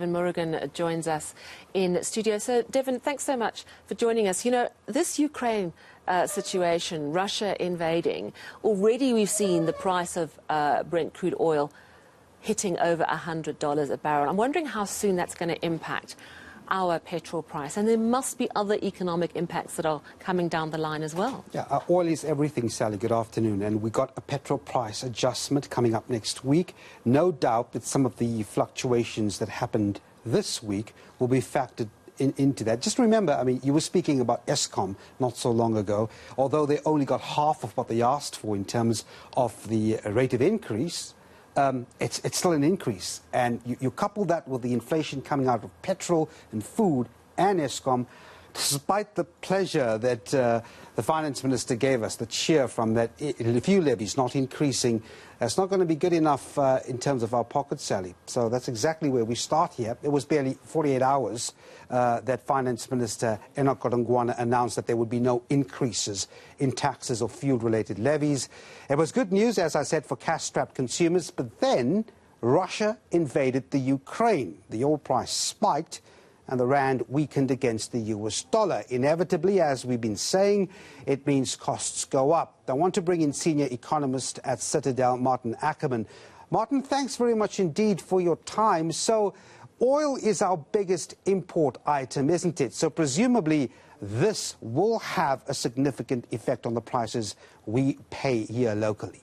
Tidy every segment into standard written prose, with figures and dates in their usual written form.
Devan Murugan joins us in studio. So, Devan, thanks so much for joining us. You know, this Ukraine situation, Russia invading, already we've seen the price of Brent crude oil hitting over $100 a barrel. I'm wondering how soon that's going to impact our petrol price. And there must be other economic impacts that are coming down the line as well. Yeah, oil is everything, Sally. Good afternoon. And we got a petrol price adjustment coming up next week. No doubt that some of the fluctuations that happened this week will be factored into that. Just remember, I mean, you were speaking about Eskom not so long ago. Although they only got half of what they asked for in terms of the rate of increase, it's still an increase. And you couple that with the inflation coming out of petrol and food and Eskom, despite the pleasure that the finance minister gave us, the cheer from that, a few levies not increasing, it's not going to be good enough in terms of our pocket, Sally. So that's exactly where we start here. It was barely 48 hours that Finance Minister Enoch Godongwana announced that there would be no increases in taxes or fuel-related levies. It was good news, as I said, for cash-strapped consumers, but then Russia invaded the Ukraine. The oil price spiked and the rand weakened against the US dollar. Inevitably, as we've been saying, it means costs go up. I want to bring in senior economist at Citadel, Maarten Ackerman. Maarten, thanks very much indeed for your time. So oil is our biggest import item, isn't it? So presumably this will have a significant effect on the prices we pay here locally.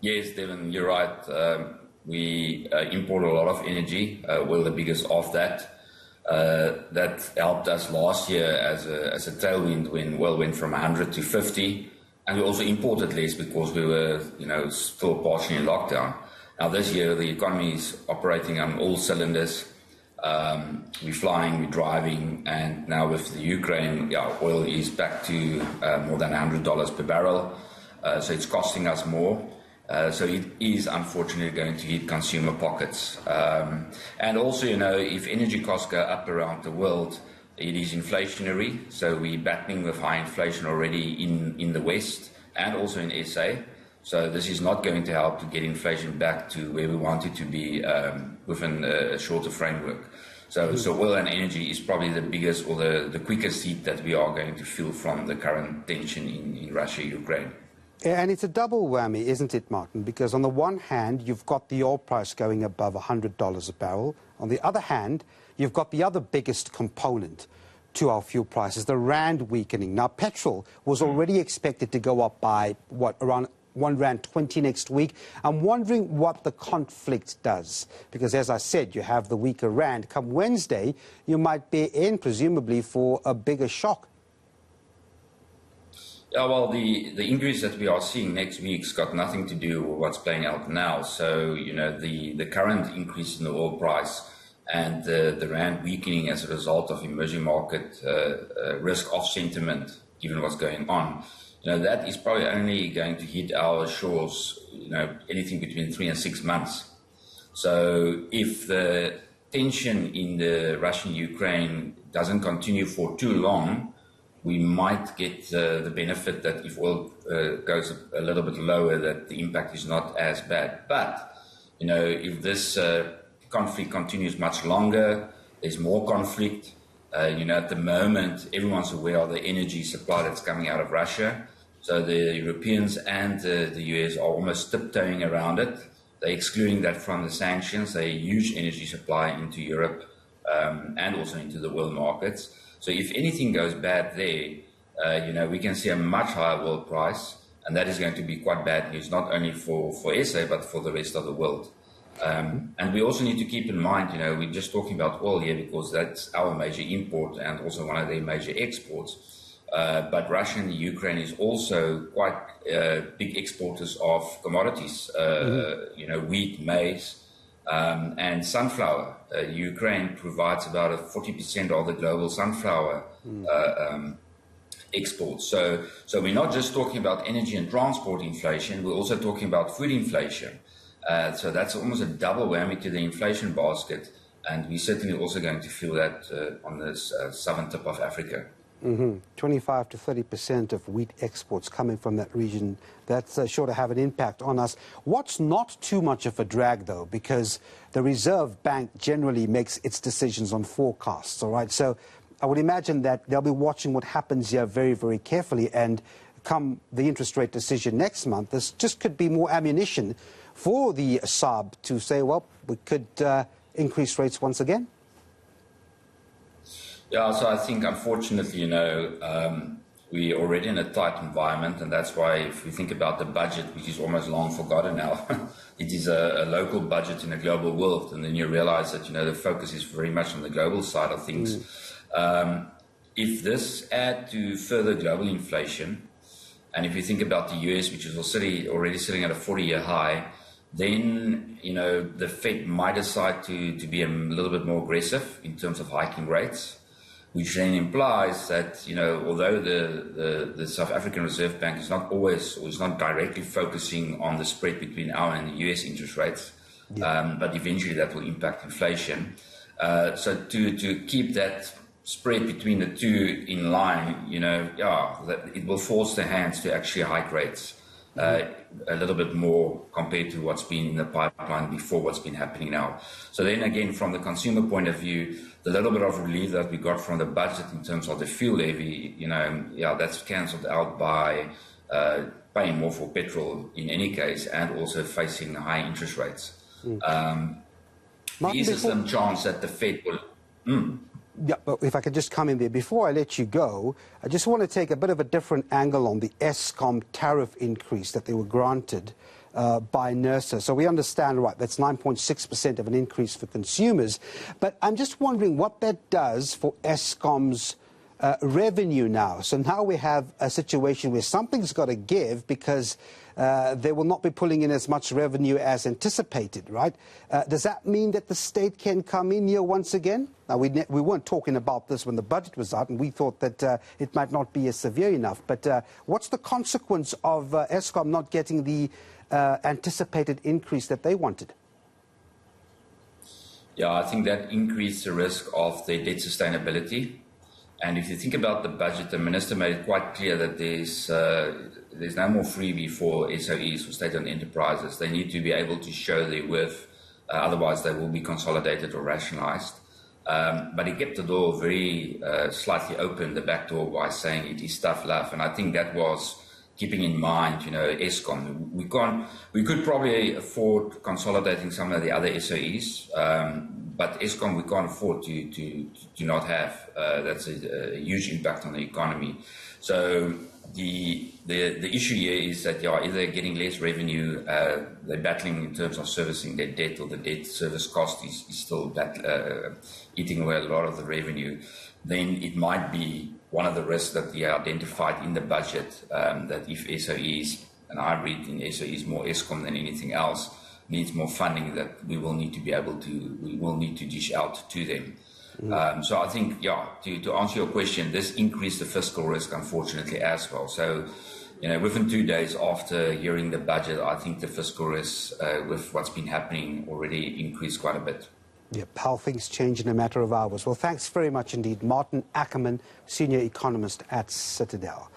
Yes, Devan, you're right. We import a lot of energy. We're the biggest of that. That helped us last year as a tailwind when oil went from 100 to 50. And we also imported less because we were, still partially in lockdown. Now this year, the economy is operating on all cylinders. We're flying, we're driving, and now with the Ukraine, oil is back to more than $100 per barrel. So it's costing us more. So it is unfortunately going to hit consumer pockets. And also, if energy costs go up around the world, it is inflationary. So we're battling with high inflation already in the West and also in SA. So this is not going to help to get inflation back to where we want it to be within a shorter framework. So oil and energy is probably the biggest or the quickest hit that we are going to feel from the current tension in Russia-Ukraine. And it's a double whammy, isn't it, Maarten? Because on the one hand, you've got the oil price going above $100 a barrel. On the other hand, you've got the other biggest component to our fuel prices, the rand weakening. Now, petrol was already expected to go up by, around R1.20 next week. I'm wondering what the conflict does. Because, as I said, you have the weaker rand. Come Wednesday, you might be in, presumably, for a bigger shock. Yeah, well, the increase that we are seeing next week's got nothing to do with what's playing out now. So, the current increase in the oil price and the rand weakening as a result of emerging market risk-off sentiment, given what's going on, that is probably only going to hit our shores, anything between 3 and 6 months. So if the tension in the Russian-Ukraine doesn't continue for too long, we might get the benefit that if oil goes a little bit lower, that the impact is not as bad. But, if this conflict continues much longer, there's more conflict. At the moment, everyone's aware of the energy supply that's coming out of Russia. So the Europeans and the US are almost tiptoeing around it. They're excluding that from the sanctions. They huge energy supply into Europe and also into the world markets. So if anything goes bad there, we can see a much higher oil price, and that is going to be quite bad news, not only for SA, but for the rest of the world. And we also need to keep in mind, we're just talking about oil here because that's our major import and also one of their major exports. But Russia and the Ukraine is also quite big exporters of commodities, wheat, maize, and sunflower. Ukraine provides about 40% of the global sunflower exports. So we're not just talking about energy and transport inflation, we're also talking about food inflation. So that's almost a double whammy to the inflation basket, and we're certainly also going to feel that on this southern tip of Africa. 25 to 30% of wheat exports coming from that region. That's sure to have an impact on us. What's not too much of a drag, though, because the Reserve Bank generally makes its decisions on forecasts, all right? So I would imagine that they'll be watching what happens here very, very carefully, and come the interest rate decision next month, this just could be more ammunition for the SARB to say, well, we could increase rates once again. Yeah, so I think, unfortunately, we're already in a tight environment, and that's why if we think about the budget, which is almost long forgotten now, it is a local budget in a global world, and then you realize that, the focus is very much on the global side of things. If this adds to further global inflation, and if you think about the US, which is already sitting at a 40-year high, then, the Fed might decide to be a little bit more aggressive in terms of hiking rates, which then implies that, although the South African Reserve Bank is not always, or is not directly focusing on the spread between our and the US interest rates, but eventually that will impact inflation. So to keep that spread between the two in line, that it will force the hands to actually hike rates a little bit more compared to what's been in the pipeline before, what's been happening now. So then again, from the consumer point of view, the little bit of relief that we got from the budget in terms of the fuel levy, that's cancelled out by paying more for petrol in any case, and also facing high interest rates. There is a slim chance that the Fed will... Yeah, but if I could just come in there, before I let you go, I just want to take a bit of a different angle on the Eskom tariff increase that they were granted by NERSA. So we understand, right, that's 9.6% of an increase for consumers. But I'm just wondering what that does for Eskom's revenue now. So now we have a situation where something's got to give, because they will not be pulling in as much revenue as anticipated, right? Does that mean that the state can come in here once again? Now, we weren't talking about this when the budget was out, and we thought that it might not be as severe enough. But what's the consequence of Eskom not getting the anticipated increase that they wanted? Yeah, I think that increased the risk of their debt sustainability. And if you think about the budget, the minister made it quite clear that there's no more freebie for SOEs, for state-owned enterprises. They need to be able to show their worth, otherwise they will be consolidated or rationalized. But he kept the door very slightly open, the back door, by saying it is tough love. And I think that was keeping in mind, Eskom. We could probably afford consolidating some of the other SOEs, but Eskom we can't afford to not have. That's a huge impact on the economy. So the issue here is that either getting less revenue, they're battling in terms of servicing their debt, or the debt service cost is still eating away a lot of the revenue. Then it might be one of the risks that we identified in the budget, that if SOEs, and I read in SOEs more Eskom than anything else, needs more funding, that we will need to dish out to them. So I think, to answer your question, this increased the fiscal risk, unfortunately, as well. So, within 2 days after hearing the budget, I think the fiscal risk with what's been happening already increased quite a bit. Yep, how things change in a matter of hours. Well, thanks very much indeed, Maarten Ackerman, Senior Economist at Citadel.